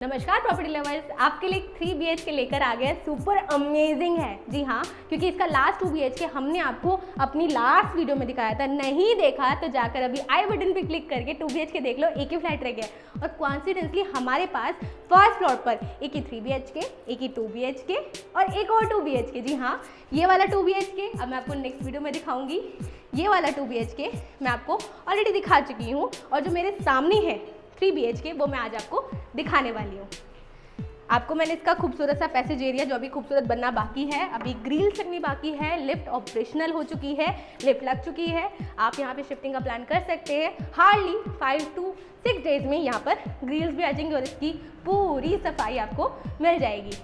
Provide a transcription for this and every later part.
नमस्कार property lovers, आपके लिए 3 BHK लेकर आ गया। सुपर अमेजिंग है। जी हाँ, क्योंकि इसका लास्ट 2 BHK हमने आपको अपनी लास्ट वीडियो में दिखाया था। नहीं देखा तो जाकर अभी आई बटन पे क्लिक करके 2 BHK देख लो। एक ही फ्लैट रह गया और कॉन्सिडेंटली हमारे पास फर्स्ट फ्लोर पर एक ही 3 BHK, एक ही 2 BHK और एक और 2 BHK। जी हाँ, ये वाला 2 BHK अब मैं आपको नेक्स्ट वीडियो में दिखाऊंगी। ये वाला 2 BHK मैं आपको ऑलरेडी दिखा चुकी हूँ और जो मेरे सामने है 3 BHK वो मैं आज आपको दिखाने वाली हूँ। आपको मैंने इसका खूबसूरत सा पैसेज एरिया जो अभी खूबसूरत बनना बाकी है, अभी ग्रिल्स लगनी बाकी है, लिफ्ट ऑपरेशनल हो चुकी है, लिफ्ट लग चुकी है। आप यहाँ पे शिफ्टिंग का प्लान कर सकते हैं। हार्डली 5 to 6 डेज में यहाँ पर ग्रिल्स भी आ जाएंगे और इसकी पूरी सफाई आपको मिल जाएगी।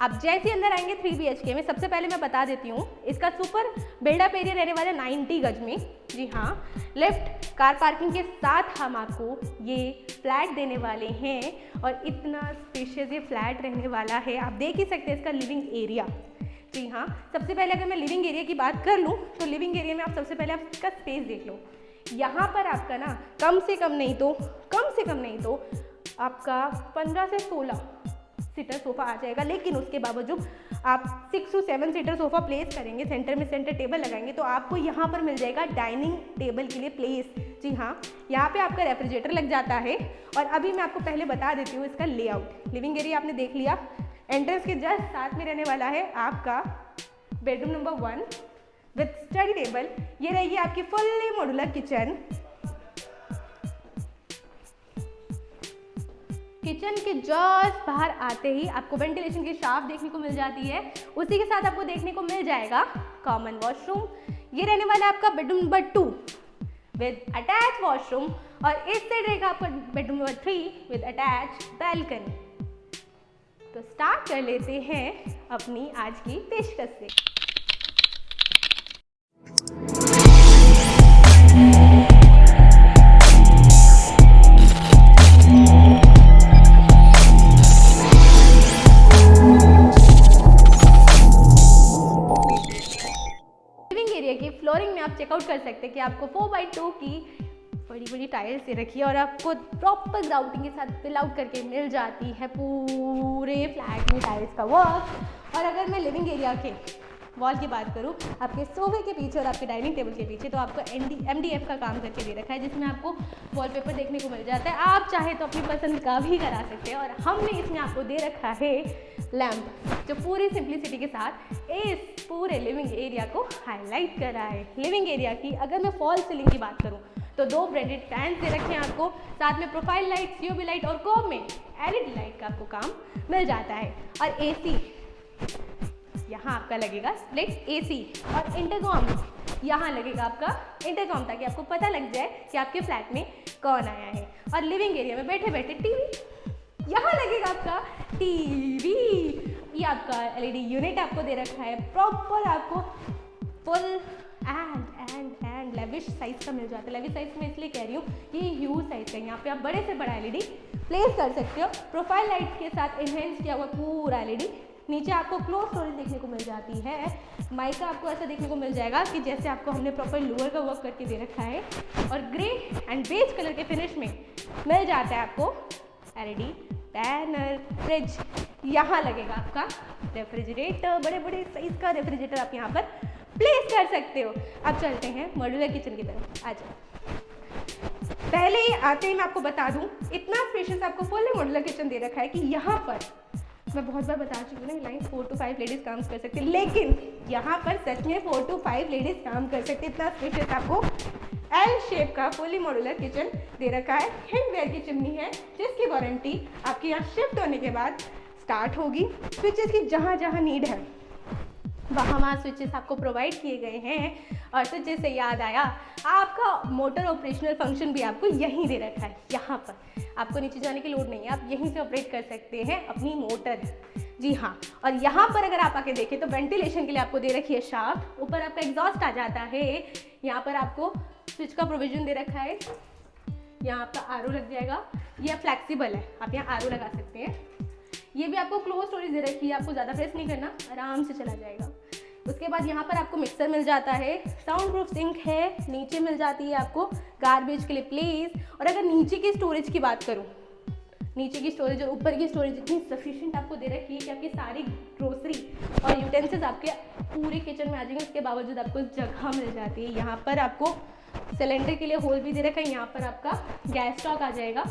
आप जैसे अंदर आएंगे 3 BHK में, सबसे पहले मैं बता देती हूँ इसका सुपर बिल्डअप एरिया रहने वाला 90 गज में। जी हाँ, लिफ्ट कार पार्किंग के साथ हम आपको ये फ्लैट देने वाले हैं और इतना स्पेशियस ये फ्लैट रहने वाला है। आप देख ही सकते हैं इसका लिविंग एरिया। जी हाँ, सबसे पहले अगर मैं लिविंग एरिया की बात कर लूँ तो लिविंग एरिया में आप सबसे पहले आप इसका स्पेस देख लो। यहाँ पर आपका ना कम से कम नहीं तो आपका 15 से 16 सीटर सोफा आ जाएगा। लेकिन उसके बावजूद आप 6 to 7 सीटर सोफा प्लेस करेंगे, सेंटर में सेंटर टेबल लगाएंगे तो आपको यहाँ पर मिल जाएगा डाइनिंग टेबल के लिए प्लेस। जी हाँ, यहाँ पे आपका रेफ्रिजरेटर लग जाता है। और अभी मैं आपको पहले बता देती हूँ इसका लेआउट। लिविंग एरिया आपने देख लिया, एंट्रेंस के जस्ट साथ में रहने वाला है आपका bedroom number 1 with study table. ये रहेगी आपकी फुल्ली मॉड्यूलर किचन। किचन के जस्ट बाहर आते ही आपको वेंटिलेशन की शाफ्ट देखने को मिल जाती है। उसी के साथ आपको देखने को मिल जाएगा कॉमन वॉशरूम। ये रहने वाला है आपका bedroom number 2 with attach washroom और इस साइड रहेगा आपका bedroom number 3 with attach balcony. तो स्टार्ट कर लेते हैं अपनी आज की पेशकश से। फ्लोरिंग में आप चेकआउट कर सकते हैं कि आपको 4x2 की बड़ी बड़ी टाइल्स दे रखी है और आपको प्रॉपर ग्राउटिंग के साथ फिल आउट करके मिल जाती है पूरे फ्लैट में टाइल्स का वर्क। और अगर मैं लिविंग एरिया के वॉल की बात करूँ, आपके सोफे के पीछे और आपके डाइनिंग टेबल के पीछे तो आपको MDF का काम करके दे रखा है, जिसमें आपको वॉलपेपर देखने को मिल जाता है। आप चाहे तो अपनी पसंद का भी करा सकते हैं। और हमने इसमें आपको दे रखा है लैम्प, जो पूरी सिंप्लिसिटी के साथ इस पूरे लिविंग एरिया को हाईलाइट कर रहा है। लिविंग एरिया की अगर मैं फॉल सीलिंग की बात करूँ तो 2 ब्रांडेड फैंस दे रखे हैं आपको, साथ में प्रोफाइल लाइट, COB लाइट और कॉब में LED लाइट का आपको काम मिल जाता है। और AC यहाँ आपका लगेगा स्प्लिट AC और इंटरकॉम यहाँ लगेगा आपका इंटरकॉम, ताकि आपको पता लग जाए कि आपके फ्लैट में कौन आया है। और लिविंग एरिया में बैठे बैठे टीवी यहाँ लगेगा आपका टीवी। ये आपका LED यूनिट आपको दे रखा है, प्रॉपर आपको फुल एंड लेविश साइज का मिल जाता है। लेविश साइज में इसलिए कह रही हूँ, ये ह्यूज साइज का, यहाँ पे आप बड़े से बड़ा LED प्लेस कर सकते हो। प्रोफाइल लाइट के साथ इन्हेंस किया हुआ पूरा LED। नीचे आपको क्लोज स्टोरेज देखने को मिल जाती है। माइका आपको ऐसा देखने को मिल जाएगा कि जैसे आपको हमने प्रॉपर लोअर का वर्क करके दे रखा है। और ग्रे एंड बेज कलर के फिनिश में मिल जाता है आपको LED पैनल। फ्रिज यहाँ लगेगा आपका रेफ्रिजरेटर, बड़े बड़े साइज का रेफ्रिजरेटर आप यहाँ पर प्लेस कर सकते हो। अब चलते हैं मॉड्यूलर किचन की तरफ। आ जाओ। पहले ही आते ही मैं आपको बता दूं, इतना स्पेशियस आपको फुल्ली मॉड्यूलर किचन दे रखा है कि यहाँ पर मैं बहुत बार बता चुकी हूँ ना, लाइन 4 to 5 लेडीज काम कर सकते हैं, लेकिन यहाँ पर सच में 4 to 5 लेडीज काम कर सकते हैं। इतना स्पेशियस आपको L शेप का फुली मॉड्यूलर किचन दे रखा है। हिंडवेयर की चिमनी है, जिसकी वारंटी आपके यहाँ शिफ्ट होने के बाद स्टार्ट होगी। स्विचेस की जहाँ जहाँ नीड है वहाँ स्विचेस आपको प्रोवाइड किए गए हैं। और स्विचेस से याद आया, आपका मोटर ऑपरेशनल फंक्शन भी आपको यहीं दे रखा है। यहाँ पर आपको नीचे जाने की लोड नहीं है, आप यहीं से ऑपरेट कर सकते हैं अपनी मोटर। जी हाँ, और यहाँ पर अगर आप आके देखें तो वेंटिलेशन के लिए आपको दे रखी है शाफ्ट, ऊपर आपका एग्जॉस्ट आ जाता है। यहाँ पर आपको स्विच का प्रोविजन दे रखा है, यहाँ आपका RO लग जाएगा। यह फ्लैक्सीबल है, आप यहाँ RO लगा सकते हैं। ये भी आपको क्लोज स्टोरेज दे रखी है, आपको ज़्यादा प्रेस नहीं करना, आराम से चला जाएगा। उसके बाद यहाँ पर आपको मिक्सर मिल जाता है, साउंड प्रूफ सिंक है, नीचे मिल जाती है आपको गार्बेज के लिए प्लेस। और अगर नीचे की स्टोरेज की बात करूँ नीचे की स्टोरेज और ऊपर की स्टोरेज इतनी सफिशिएंट आपको दे रखी है कि आपकी सारी ग्रोसरी और यूटेंसिल्स आपके पूरे किचन में आ जाएंगे। उसके बावजूद आपको जगह मिल जाती है। यहाँ पर आपको सिलेंडर के लिए होल भी दे रखा है, यहाँ पर आपका गैस स्टॉक आ जाएगा।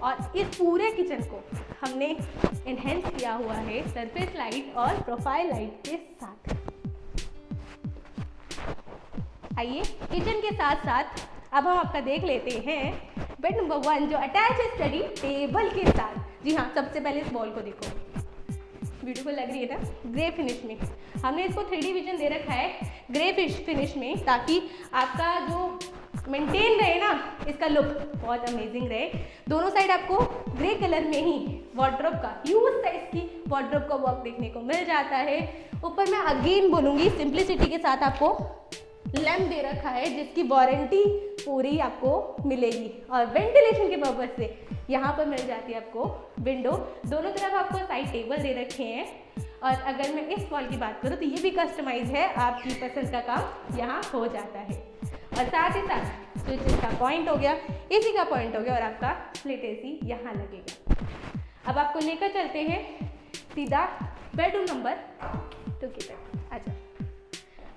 और इस पूरे किचन को हमने इन्हेंस किया हुआ है सरफेस लाइट और प्रोफाइल लाइट के साथ। आइए किचन के साथ साथ अब हम आपका देख लेते हैं बेड नंबर 1 जो अटैच है स्टडी टेबल के साथ। जी हाँ, सबसे पहले इस बॉल को देखो, ब्यूटीफुल लग रही है ना, ग्रे फिनिश में। हमने इसको 3D विजन दे रखा है ग्रे फिनिश में, ताकि आपका जो मेंटेन रहे ना, इसका लुक बहुत अमेजिंग रहे। दोनों साइड आपको ग्रे कलर में ही वार्डरोब का ह्यूज साइज की वार्डरोब का वर्क देखने को मिल जाता है। ऊपर मैं अगेन बोलूँगी सिंप्लिसिटी के साथ आपको लैम्प दे रखा है जिसकी वारंटी पूरी आपको मिलेगी। और वेंटिलेशन के पर्पज से यहाँ पर मिल जाती है आपको विंडो, दोनों तरफ आपको साइड टेबल दे रखे हैं। और अगर मैं इस वॉल की बात करूँ तो ये भी कस्टमाइज है, आपकी पसंद का काम यहाँ हो जाता है। और साथ ही साथ स्विच का पॉइंट हो गया, एसी का पॉइंट हो गया और आपका स्प्लिट एसी यहाँ लगेगा। अब आपको लेकर चलते हैं सीधा बेडरूम नंबर 2 की तरफ। अच्छा,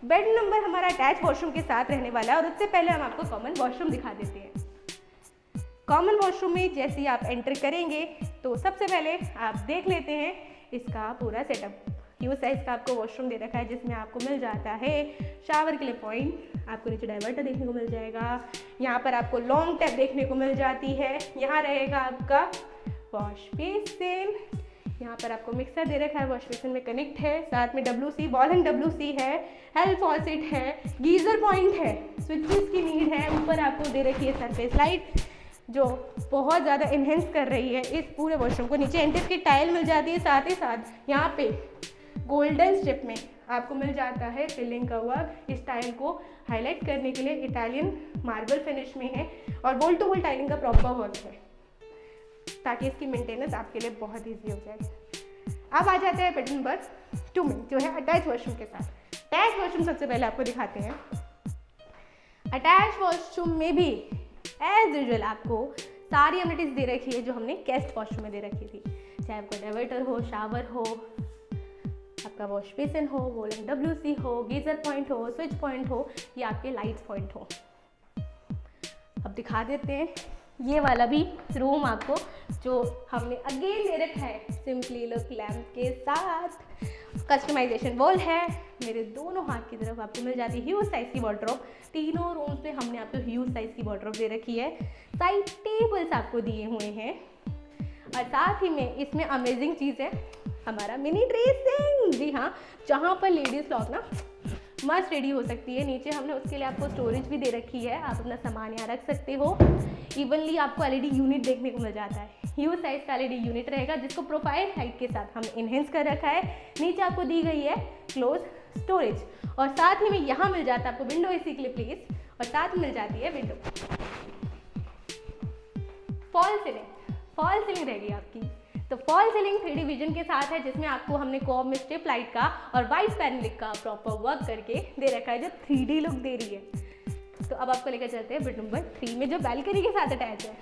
बेड नंबर हमारा अटैच वॉशरूम के साथ रहने वाला है और उससे पहले हम आपको कॉमन वॉशरूम दिखा देते हैं। कॉमन वॉशरूम में जैसे ही आप एंटर करेंगे तो सबसे पहले आप देख लेते हैं इसका पूरा सेटअप। ह्यूज साइज का आपको वॉशरूम दे रखा है जिसमें आपको मिल जाता है शावर के लिए पॉइंट, आपको नीचे डाइवर्टर देखने को मिल जाएगा। यहाँ पर आपको लॉन्ग टैप देखने को मिल जाती है। यहाँ रहेगा आपका वॉश बेसिन, यहाँ पर आपको मिक्सर दे रखा है, वॉश बेसिन में कनेक्ट है। साथ में WC बॉल एंड WC है, हेल्प फॉसेट है, गीजर पॉइंट है, स्विचेस की नीड है। ऊपर आपको दे रखी है सरफेस लाइट जो बहुत ज़्यादा इन्हेंस कर रही है इस पूरे वॉशरूम को। नीचे एंटिस की टाइल मिल जाती है, साथ ही साथ यहाँ पे गोल्डन स्ट्रिप में आपको मिल जाता है फिलिंग का वर्क। इस टाइल को हाईलाइट करने के लिए इटालियन मार्बल फिनिश में है और वॉल टू वॉल टाइलिंग का प्रॉपर वर्क है ताकि इसकी मेंटेनेंस आपके लिए बहुत ईजी हो जाए। अब आ जाते हैं बेड नंबर 2 में जो है अटैच वॉशरूम के साथ। अटैच वॉशरूम सबसे पहले आपको दिखाते हैं। अटैच वॉशरूम में भी एज यूजुअल आपको सारी अमेनिटीज दे रखी है जो हमने गेस्ट वॉशरूम में दे रखी थी, चाहे आपका डाइवर्टर हो, शावर हो, आपका वॉश बेसिन हो, वॉल एंड WC हो, गीजर पॉइंट हो, स्विच पॉइंट हो या आपके लाइट्स पॉइंट हो। अब दिखा देते हैं ये वाला भी रूम आपको जो हमने अगेन ले रखा है सिंपली लुक लैम्प के साथ। कस्टमाइजेशन वॉल है, मेरे दोनों हाथ की तरफ आपको मिल जाती है ह्यूज साइज की वार्डरोब। तीनों रूम्स में हमने आपको ह्यूज साइज की वार्डरोब दे रखी है। साइड टेबल्स आपको दिए हुए हैं और साथ ही में इसमें अमेजिंग चीज़ है हमारा मिनी ड्रेसिंग। जी हाँ, जहाँ पर लेडीज लॉक ना मस्त रेडी हो सकती है। नीचे हमने उसके लिए आपको स्टोरेज भी दे रखी है, आप अपना सामान यहाँ रख सकते हो। इवनली आपको LED यूनिट देखने को मिल जाता है, ह्यूज साइज का LED यूनिट रहेगा जिसको प्रोफाइल हाइट के साथ हमने इन्हेंस कर रखा है। नीचे आपको दी गई है क्लोज स्टोरेज और साथ ही में यहाँ मिल जाता है आपको विंडो एसी के लिए प्लेस और साथ में मिल जाती है विंडो। फॉल सीलिंग रहेगी आपकी, तो फॉल सीलिंग 3D विजन के साथ है जिसमें आपको हमने कॉब में स्ट्रिप लाइट का और वाइट पैनलिक का प्रॉपर वर्क करके दे रखा है जो 3D लुक दे रही है। तो अब आपको लेकर चलते हैं बेड नंबर 3 में जो बैल्कनी के साथ अटैच है।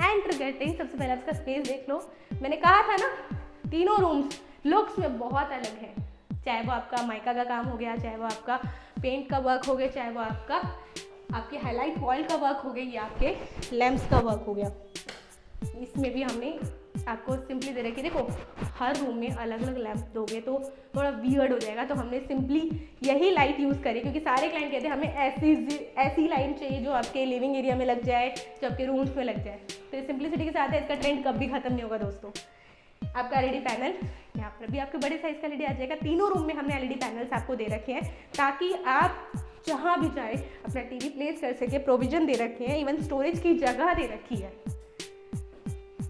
एंटर करते ही सबसे पहले आपका स्पेस देख लो। मैंने कहा था ना तीनों रूम्स लुक्स में बहुत अलग है, चाहे वो आपका माइका का काम हो गया, चाहे वो आपका पेंट का वर्क हो गया, चाहे वो आपके हाईलाइट वॉल का वर्क हो गया या आपके लैंप्स का वर्क हो गया। इसमें भी हमने आपको सिंपली दे रखी, देखो हर रूम में अलग अलग लैंप दोगे तो थोड़ा वियर्ड हो जाएगा, तो हमने सिंपली यही लाइट यूज़ करी क्योंकि सारे क्लाइंट कहते हैं हमें ऐसी लाइट चाहिए जो आपके लिविंग एरिया में लग जाए, जो आपके रूम्स में लग जाए। तो ये सिंपलिसिटी के साथ है, इसका ट्रेंड कभी खत्म नहीं होगा दोस्तों। आपका LED पैनल यहाँ पर भी आपके बड़े साइज़ का LED आ जाएगा। तीनों रूम में हमने LED पैनल्स आपको दे रखे हैं ताकि आप जहाँ भी जाए अपना TV प्लेस कर सके, प्रोविजन दे रखे हैं, इवन स्टोरेज की जगह दे रखी है।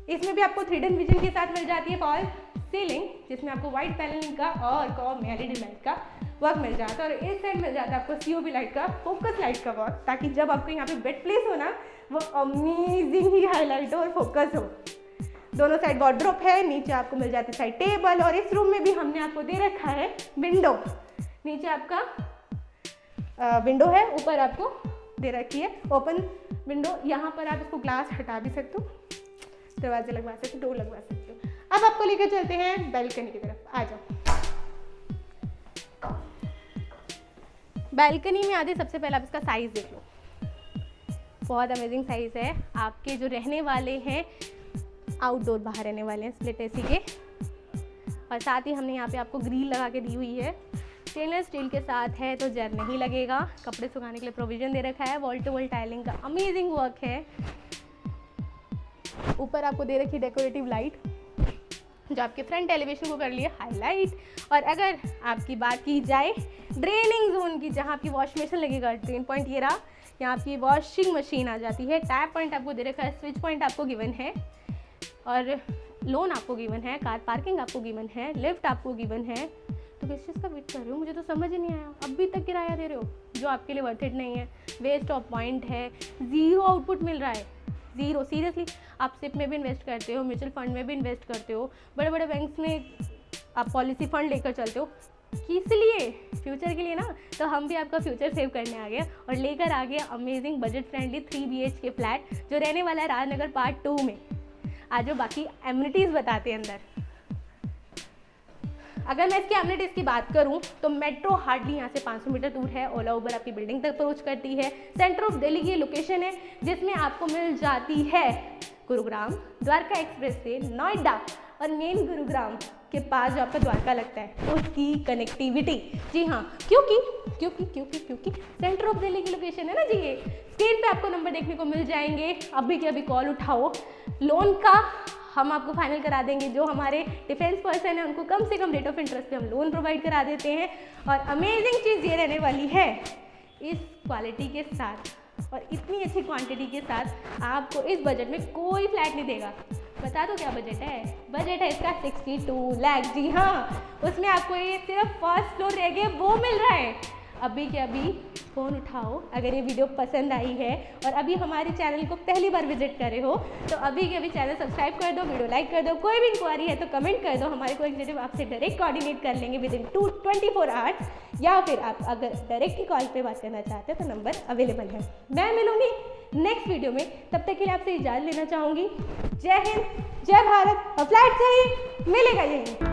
इसमें भी आपको 3D विजन के साथ मिल जाती है फॉल सीलिंग जिसमें आपको वाइट पैनलिंग का और कॉब में LED लाइट का वर्क मिल जाता है और इस साइड मिल जाता है आपको COB लाइट का, फोकस लाइट का वर्क, ताकि जब आपको यहाँ पे बेड प्लेस हो ना वो अमेजिंग ही हाईलाइट हो और फोकस हो। दोनों साइड वार्डरोब है, नीचे आपको मिल जाती है साइड टेबल और इस रूम में भी हमने आपको दे रखा है विंडो। नीचे आपका विंडो है, ऊपर आपको दे रखी है ओपन विंडो। यहाँ पर आप इसको ग्लास हटा भी सकते हो दरवाजे लगवा सकते हो, डोर लगवा सकते हो। अब आपको लेकर चलते हैं बैल्कनी की तरफ, आ जाओ। बैल्कनी में आते सबसे पहले आप इसका साइज़ देख लो, बहुत अमेजिंग साइज़ है। आपके जो रहने वाले हैं आउटडोर बाहर रहने वाले हैं स्प्लिट एसी के, और साथ ही हमने यहाँ पे आपको ग्रिल लगा के दी हुई है, स्टेनलेस स्टील के साथ है तो जर नहीं लगेगा। कपड़े सुखाने के लिए प्रोविज़न दे रखा है, वॉल टू वॉल टाइलिंग का अमेजिंग वर्क है। ऊपर आपको दे रखी डेकोरेटिव लाइट जो आपके फ्रंट एलिवेशन को कर लिए हाईलाइट। और अगर आपकी बात की जाए ड्रेनिंग जोन की, जहाँ आपकी वॉश बेसिन लगेगा, ड्रेन पॉइंट ये रहा, यहाँ आपकी वॉशिंग मशीन आ जाती है, टैप पॉइंट आपको दे रखा है, स्विच पॉइंट आपको गिवन है, और लोन आपको गिवन है, कार पार्किंग आपको गिवन है, लिफ्ट आपको गिवन है। तो किस चीज़ का वेट कर रहे हो, मुझे तो समझ ही नहीं आया। अभी तक किराया दे रहे हो जो आपके लिए वर्थ इट नहीं है, वेस्ट ऑफ पॉइंट है, ज़ीरो आउटपुट मिल रहा है, ज़ीरो। सीरियसली, आप सिप में भी इन्वेस्ट करते हो, म्यूचुअल फंड में भी इन्वेस्ट करते हो, बड़े बड़े बैंक्स में आप पॉलिसी फंड लेकर चलते हो, किस लिए? फ्यूचर के लिए ना। तो हम भी आपका फ्यूचर सेव करने आ गए और लेकर आ गए amazing budget friendly 3 BHK flat जो रहने वाला है राजनगर पार्ट 2 में। आज जो बाकी एमिनिटीज़ बताते हैं अंदर। अगर मैं इसकी एमिनिटीज़ की बात करूं तो मेट्रो हार्डली यहाँ से 500 मीटर दूर है, ओला उबर आपकी बिल्डिंग तक अप्रोच करती है, सेंटर ऑफ दिल्ली की लोकेशन है जिसमें आपको मिल जाती है गुरुग्राम द्वारका एक्सप्रेस से नोएडा और मेन गुरुग्राम के पास जो आपका द्वारका लगता है उसकी कनेक्टिविटी। जी हाँ, क्योंकि सेंटर ऑफ दिल्ली की लोकेशन है ना जी। ये स्क्रीन पे आपको नंबर देखने को मिल जाएंगे, अभी के अभी कॉल उठाओ। लोन का हम आपको फाइनल करा देंगे, जो हमारे डिफेंस पर्सन है उनको कम से कम रेट ऑफ इंटरेस्ट पे हम लोन प्रोवाइड करा देते हैं। और अमेजिंग चीज़ ये रहने वाली है, इस क्वालिटी के साथ और इतनी अच्छी क्वांटिटी के साथ आपको इस बजट में कोई फ्लैट नहीं देगा। बता दो क्या बजट है? बजट है इसका 62 लाख। जी हाँ, उसमें आपको ये सिर्फ फर्स्ट फ्लोर रह गया वो मिल रहा है। अभी के अभी फ़ोन उठाओ अगर ये वीडियो पसंद आई है और अभी हमारे चैनल को पहली बार विजिट करे हो तो अभी के अभी चैनल सब्सक्राइब कर दो, वीडियो लाइक कर दो। कोई भी इंक्वायरी है तो कमेंट कर दो, हमारे को एग्जीक्यूटिव आपसे डायरेक्ट कोऑर्डिनेट कर लेंगे विद इन 24 आवर्स। या फिर आप अगर डायरेक्टली कॉल पे बात करना चाहते हो तो नंबर अवेलेबल है। मैं मिलूंगी नेक्स्ट वीडियो में, तब तक के लिए आपसे इजाज़त लेना चाहूँगी। जय हिंद, जय भारत और फ्लैट से ही मिलेगा यही।